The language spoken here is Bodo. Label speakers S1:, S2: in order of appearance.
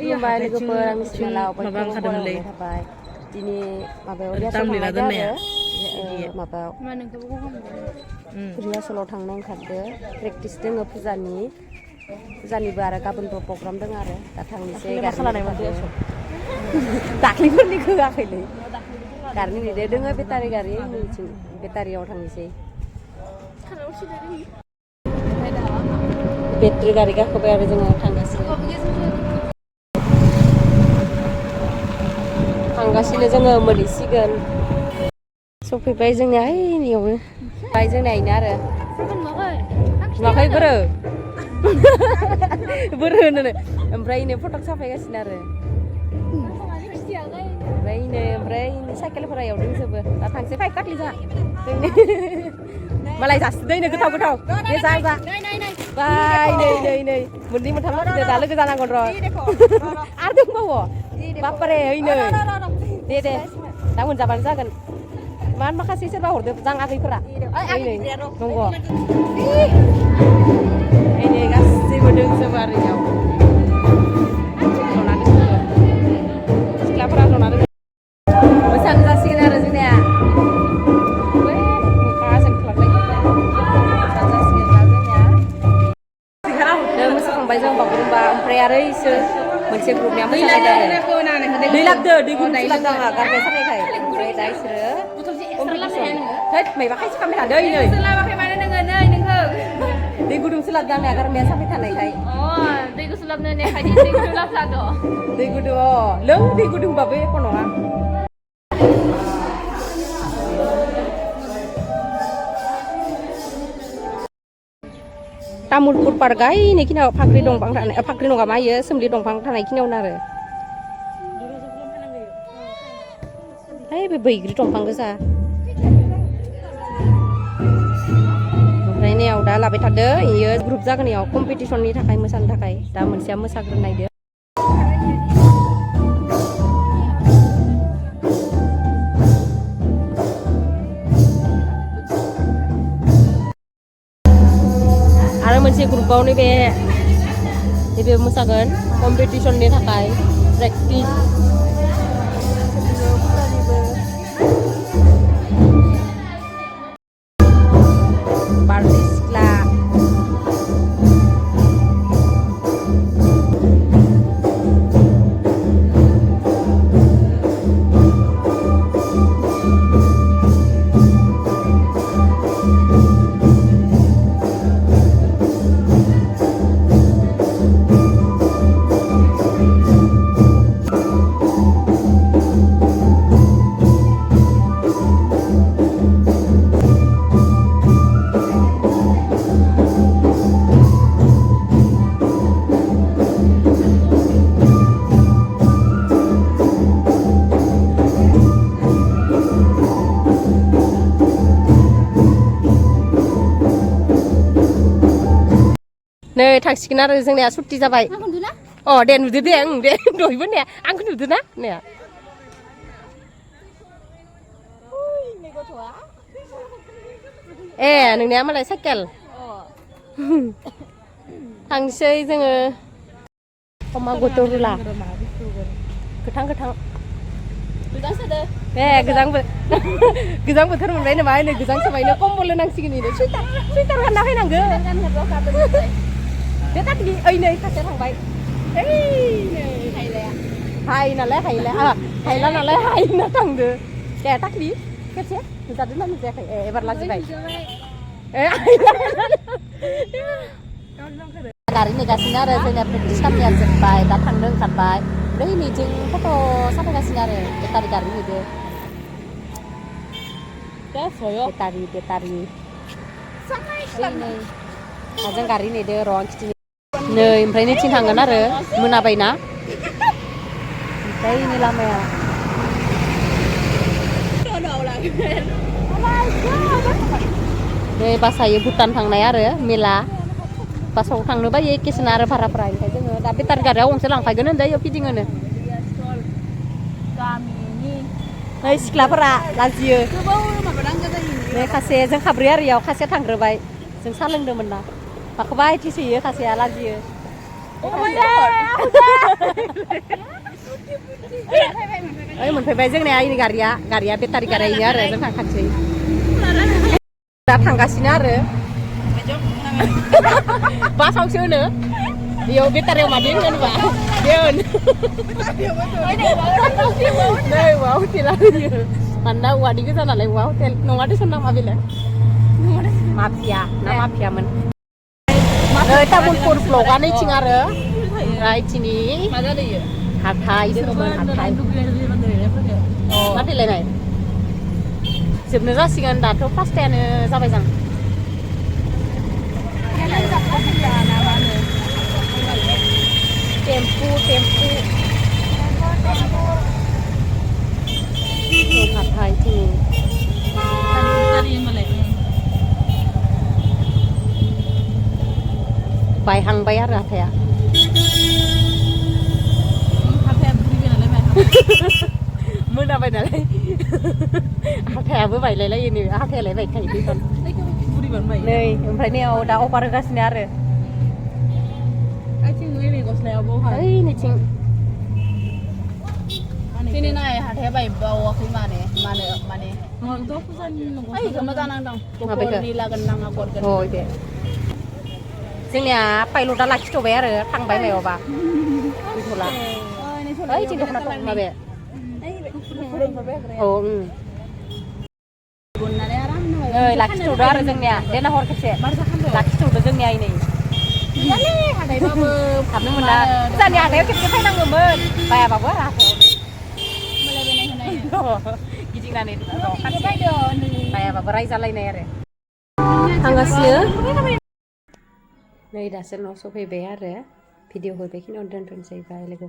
S1: खुलुमबाय लोगोफोर आंनि चेनेलाव बयखौबो बरायनाय थाबाय दिनै माबायाव रिहार्सेल थांनाय आरो माबायाव रिहार्सेलाव थांनो ओंखारदो प्रेक्टिस दोङो फुजानिबो आरो गाबोनबो प्रग्राम दङ आरो दा थांनोसै दाख्लैफोरनि होआखैलै गारिनि नेदो दोङो बेटारि गारि नैथिं बेटारियाव थांनोसै बेटारि गारि गाखोबाय आरो जोङो थांगासिनो जोङो मोनहैसिगोन सफैबाय जोंनिया ओइनियावनो बाय जोंनियानो आरो नुवाखै बोरो होनो ओमफ्राय इनो फटक साफायगासिनो आरो ओमफ्राय साइकेलफोरा एयाव दंजोबो दा थांसै फाइभ काटलि जोंहा मालाय जासिदों गोथाव दे जा बाय नै मोननै मोनथाम लाखिदो दा लोगो जानांगोन र' आरो दंबावो बापारे ओइनै दे दा मोनजाबानो जागोन मान माखासे सोरबा हरदो जाङाखैफोरा ओइनै नंगौ ओइनै गासैबो दंजोबो आरो इयाव सिख्लाफोरा जना दङ मोसानो जासिगोन आरो जोंनिया मोखाङा जोंख्लाबलाय मोसाखांबाय जों बागुरुम्बा ओमफ्राय आरो इसोर मोनसे ग्रुपनिया मोसानाय दै लाबदो दै गुदुं लाबदो आंहा गारबाय सानायखाय ओमफ्राय दा इसोरो कम्पिटिसन हैद मायबा खायसे खालामबाय थादो दै गुदुंसो लाबदो आंनिया गारमाया साबाय थानायखाय
S2: दै गुसु लाबनो नेखायदि दै गुदुं लाबलादो
S1: दै गुदुं लों दै गुदुंबाबो एख' नङा तामुलपुर पार्कआ इनिखिनियाव फाख्रि दंफां थानाय फाख्रि नङा मा इयो सोमलि दंफां थानायखिनियावनो आरो बे बैग्रि दंफां गोजा ओमफ्राय नेयाव दा लाबाय थादो इयो ग्रुप जागोन इयाव कम्पिटिसननि थाखाय मोसानो थाखाय दा मोनसेया मोसाग्रोनायदो आरो मोनसे ग्रुपआव नैबे मोसागोन कम्पिटिसननि थाखाय प्रेक्टिस बारदै सिख्ला नै थांसिगोन आरो जोंनिया सुट्टि जाबाय दे नुदो दे दे दहायबो ने आंखौ नुदो ना ने नोंनिया मालाय साइकेल थांसै जोङो अमा गथरुला गोथां गोजां बोथोर मोनबाय नामा नै गोजां सोबायनो कम्बल होनांसिगोन इनो सुइटार गानना फैनांगो बे दाख्लि नै खासेया थांबाय हायला नालाय हायना थांदो दे दाख्लि खेबसे नुजादों ना नुजायाखै एबार लाजिबाय गारि नेगासिनो आरो जोंनिया प्रेक्टिस खालामनाया जोब्बाय दा थांनो ओंखारबाय ओमफ्राय नैथिं फट' साफायगासिनो आरो बेटारि गारि नेदो बेटारि जों गारि नेदो र' आं खिथिनि नै ओमफ्राय नैथिं थांगोन आरो मोनाबायना ओमफ्राय नै लामाया नै बासायो भुटान थांनाय आरो मेला बासाव थांनो बायो एकेसोना आरो भाराफोरा ओमफ्राय जोङो दा बेटारि गारियाव गंसे लांफायगोन होनदो इयाव फिदिं होनो नै सिख्लाफोरा लाजियो नै खासे जों खाब्रै आरो इयाव खासेया थांग्रोबाय जों सा लोंदोंमोन ना माखौबा आइथि सोयो खासेया लाजियो ओइ मोनफैबाय जोंनिया इनि गारिया बेटारि गारिया आरो जों थांखानोसै दा थांगासिनो आरो बासावसो होनो बेयाव बेटारियाव मादि होनबा बेन नै वा हटेल आरो मानोना औवानि गोजा नालाय वा हटेल नङा देसन नामा बेलाय माफिया ना माफियामोन नै तामुलपुर ब्लगा नैथिं आरो ओमफ्राय इथिंनि
S2: मा जादों इयो
S1: हाथाय दोङोमोन हाथाय मा देलायनाय जोबनो जासिगोन दाथ' पासतायानो जाबाय जां टेम्पु हाथाय इथिं बायहांबाय आरो हाथाया मोनाबाय नालाय हाथायाबो बायलायलायो नै हाथायालाय बायखायो दैखन नै ओमफ्राय नैयाव दा अफार होगासिनो आरो ओइ नैथिं
S2: दिनै नाय हाथाया बायबावाखै माने ओइ गोमा जानांदों गुफुरनि लागोन नाङा गरगोन
S1: अ दे जोंनिया पाइलटआ लाखिथ'बाय आरो थांबाय मायावबा गैथ'ला ओइ जों दख'ना माबे औ नै लाखिथ'दो आरो जोंनिया देना हर खेबसे लाखिथ'दो जोंनिया नै
S2: हाथायबाबो
S1: हाबनो मोना जोंनि हाथायाव खेबसे फैनांगौमोन बायाबाबो आरो हाथायाव गिदिंनानै बायाबाबो रायजालायनाय आरो थांगासिनो नै दासो न' सफैबाय आरो भिडिअखौ बेखिनियावनो दोनथ'नोसै बाय लोगो